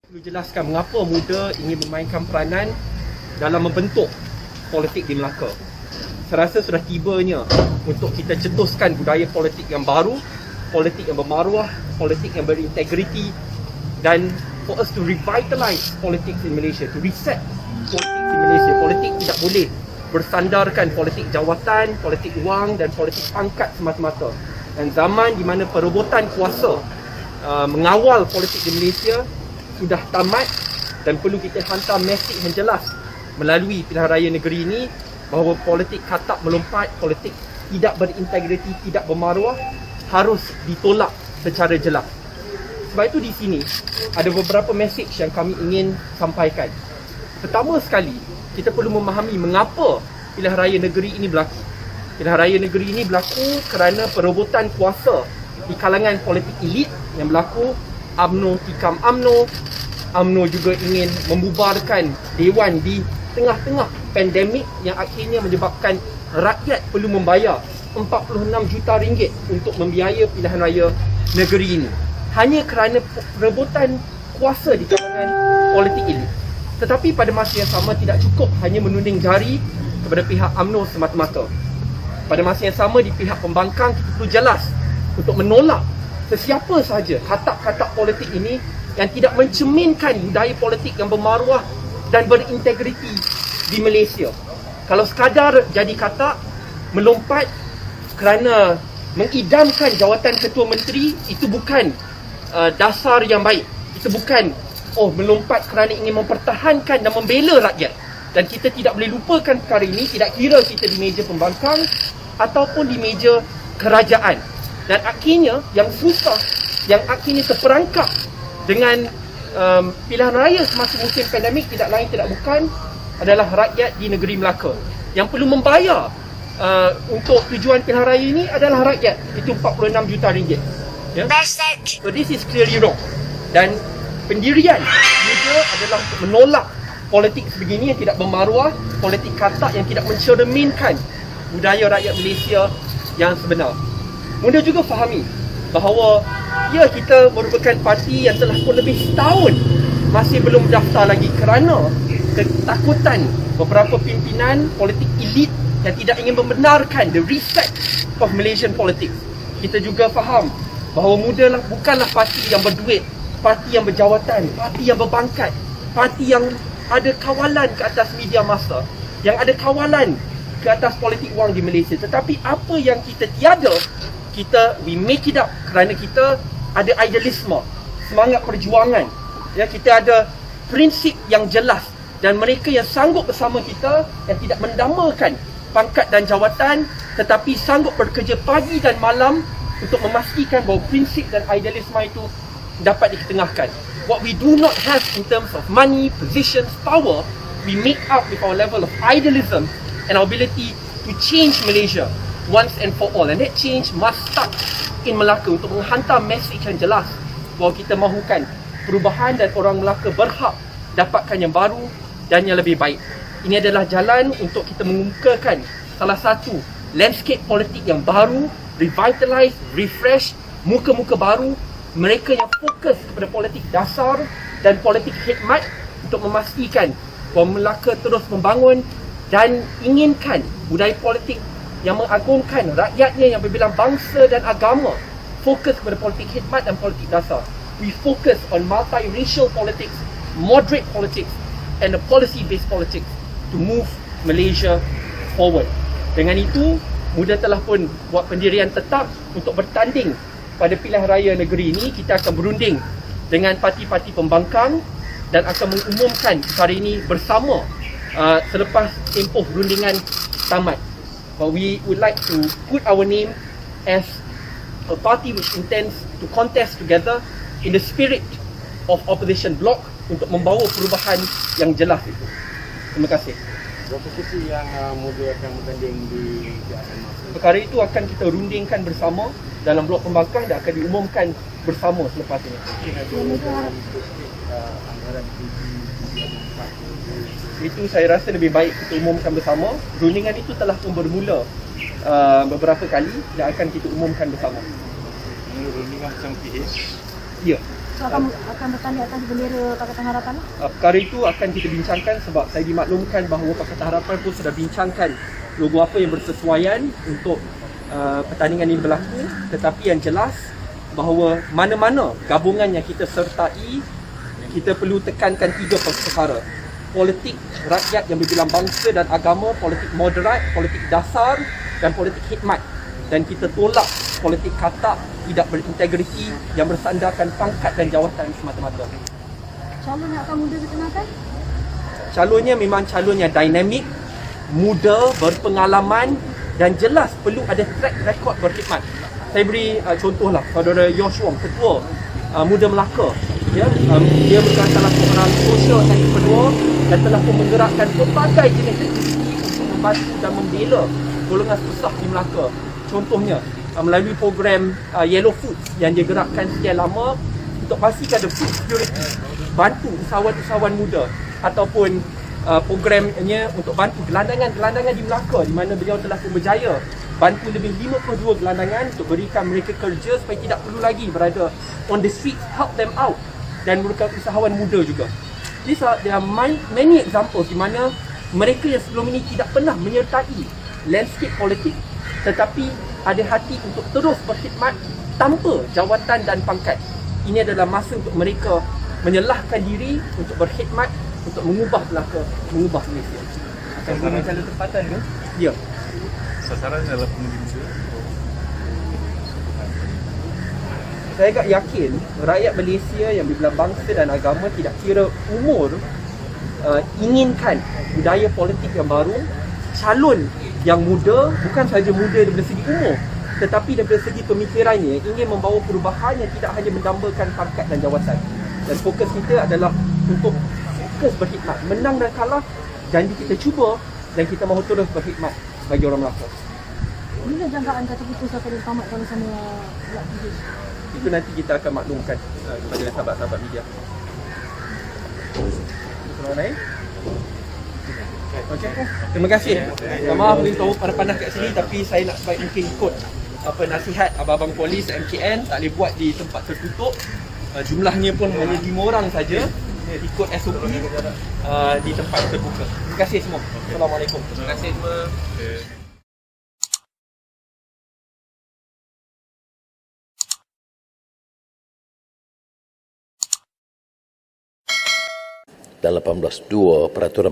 Perlu jelaskan mengapa muda ingin memainkan peranan dalam membentuk politik di Melaka. Saya rasa sudah tibanya untuk kita cetuskan budaya politik yang baru, politik yang bermaruah, politik yang berintegriti, dan for us to revitalize politics in Malaysia, to reset politics in Malaysia. Politik tidak boleh bersandarkan politik jawatan, politik wang dan politik pangkat semata-mata. Dan zaman di mana perebutan kuasa mengawal politik di Malaysia sudah tamat, dan perlu kita hantar mesej yang jelas melalui pilihan raya negeri ini bahawa politik katak melompat, politik tidak berintegriti, tidak bermaruah harus ditolak secara jelas. Sebab itu di sini ada beberapa mesej yang kami ingin sampaikan. Pertama sekali, kita perlu memahami mengapa pilihan raya negeri ini berlaku. Pilihan raya negeri ini berlaku kerana perebutan kuasa di kalangan politik elit yang berlaku. UMNO tikam UMNO juga ingin membubarkan Dewan di tengah-tengah pandemik yang akhirnya menyebabkan rakyat perlu membayar 46 juta ringgit untuk membiaya pilihan raya negeri ini. Hanya kerana perebutan kuasa di kalangan politik elit. Tetapi pada masa yang sama tidak cukup hanya menuding jari kepada pihak UMNO semata-mata. Pada masa yang sama di pihak pembangkang kita perlu jelas untuk menolak sesiapa sahaja katak-katak politik ini yang tidak mencerminkan budaya politik yang bermaruah dan berintegriti di Malaysia. Kalau sekadar jadi katak, melompat kerana mengidamkan jawatan ketua menteri, itu bukan dasar yang baik. Itu bukan melompat kerana ingin mempertahankan dan membela rakyat. Dan kita tidak boleh lupakan perkara ini, tidak kira kita di meja pembangkang ataupun di meja kerajaan. Dan akhirnya yang susah, yang akhirnya terperangkap dengan pilihan raya semasa musim pandemik tidak lain tidak bukan adalah rakyat di negeri Melaka. Yang perlu membayar untuk tujuan pilihan raya ini adalah rakyat. Itu 46 juta ringgit. Ya? So this is clearly wrong. Dan pendirian muda adalah untuk menolak politik sebegini yang tidak bermaruah, politik katak yang tidak mencerminkan budaya rakyat Malaysia yang sebenar. Muda juga fahami bahawa ya, kita merupakan parti yang telah pun lebih setahun masih belum daftar lagi kerana ketakutan beberapa pimpinan politik elit yang tidak ingin membenarkan the reset of Malaysian politics. Kita juga faham bahawa muda bukanlah parti yang berduit, parti yang berjawatan, parti yang berbangkat, parti yang ada kawalan ke atas media massa, yang ada kawalan ke atas politik wang di Malaysia. Tetapi apa yang kita tiada, we make it up kerana kita ada idealisme, semangat perjuangan. Ya, kita ada prinsip yang jelas, dan mereka yang sanggup bersama kita yang tidak mendamakan pangkat dan jawatan tetapi sanggup bekerja pagi dan malam untuk memastikan bahawa prinsip dan idealisme itu dapat diketengahkan. What we do not have in terms of money, positions, power, we make up with our level of idealism and our ability to change Malaysia once and for all. And that change must start in Melaka untuk menghantar mesej yang jelas bahawa kita mahukan perubahan dan orang Melaka berhak dapatkan yang baru dan yang lebih baik. Ini adalah jalan untuk kita mengemukakan salah satu landscape politik yang baru, revitalize, refresh, muka-muka baru, mereka yang fokus kepada politik dasar dan politik khidmat untuk memastikan bahawa Melaka terus membangun dan inginkan budaya politik yang mengagungkan rakyatnya yang berbilang bangsa dan agama, fokus kepada politik khidmat dan politik dasar. We focus on multiracial politics, moderate politics and a policy-based politics to move Malaysia forward. Dengan itu, muda telah pun buat pendirian tetap untuk bertanding pada pilihan raya negeri ini. Kita akan berunding dengan parti-parti pembangkang dan akan mengumumkan perkara ini bersama selepas tempoh rundingan tamat. But we would like to put our name as a party which intends to contest together in the spirit of opposition bloc untuk membawa perubahan yang jelas itu. Terima kasih. Berapa kursi yang muda akan bertanding di akhir masa? Perkara itu akan kita rundingkan bersama dalam blok pembangkang dan akan diumumkan bersama selepas ini. Anggaran Itu saya rasa lebih baik kita umumkan bersama. Rundingan itu telah pun bermula beberapa kali dan akan kita umumkan bersama. Ini rundingan bersama PH? Ya. akan bertanding atas bendera Pakatan Harapan? Perkara itu akan kita bincangkan sebab saya dimaklumkan bahawa Pakatan Harapan pun sudah bincangkan logo apa yang bersesuaian untuk pertandingan ini berlaku. Tetapi yang jelas bahawa mana-mana gabungan yang kita sertai, kita perlu tekankan 3 perkara. Politik rakyat yang berbilang bangsa dan agama, politik moderat, politik dasar dan politik khidmat. Dan kita tolak politik katak, tidak berintegriti yang bersandarkan pangkat dan jawatan semata-mata. Calon yang akan muda dikenakan? Calonnya memang calon yang dinamik, muda, berpengalaman dan jelas perlu ada track record berkhidmat. Saya beri contohlah, saudara Yosh Wong, ketua Muda Melaka. Dia merupakan salah seorang social entrepreneur dan telah pun menggerakkan pelbagai jenis aktiviti untuk membantu dan membela golongan susah di Melaka. Contohnya, melalui program Yellow Food yang dia gerakkan sekian lama untuk pastikan ada food security, bantu usahawan-usahawan muda, ataupun programnya untuk bantu gelandangan-gelandangan di Melaka di mana beliau telah pun berjaya bantu lebih 52 gelandangan untuk berikan mereka kerja supaya tidak perlu lagi berada on the street, help them out, dan merupakan usahawan muda juga. There are many examples di mana mereka yang sebelum ini tidak pernah menyertai landscape politik tetapi ada hati untuk terus berkhidmat tanpa jawatan dan pangkat. Ini adalah masa untuk mereka menyelahkan diri untuk berkhidmat, untuk mengubah Melaka, mengubah Malaysia. Akan guna calon tempatan ke? Ya. Sasaran adalah pengundi muda. Saya agak yakin rakyat Malaysia yang berbelah bangsa dan agama tidak kira umur inginkan budaya politik yang baru, calon yang muda, bukan sahaja muda daripada segi umur tetapi daripada segi pemikirannya ingin membawa perubahan yang tidak hanya mendambakan pangkat dan jawatan. Dan fokus kita adalah untuk fokus berkhidmat, menang dan kalah janji kita cuba dan kita mahu terus berkhidmat bagi orang Melaka. Bila jangkaan kata putus akan ditamatkan sama pihak TV? Itu nanti kita akan maklumkan kepada sahabat-sahabat media. Soalan lain? Okey. Terima kasih. Maaf beritahu para panas kat sini tapi saya nak sebaik mungkin ikut nasihat abang-abang polis MKN, tak boleh buat di tempat tertutup. Jumlahnya pun hanya 5 orang saja. Ikut SOP di tempat terbuka. Terima kasih semua. Assalamualaikum. Terima kasih semua. Dan 18.2 Peraturan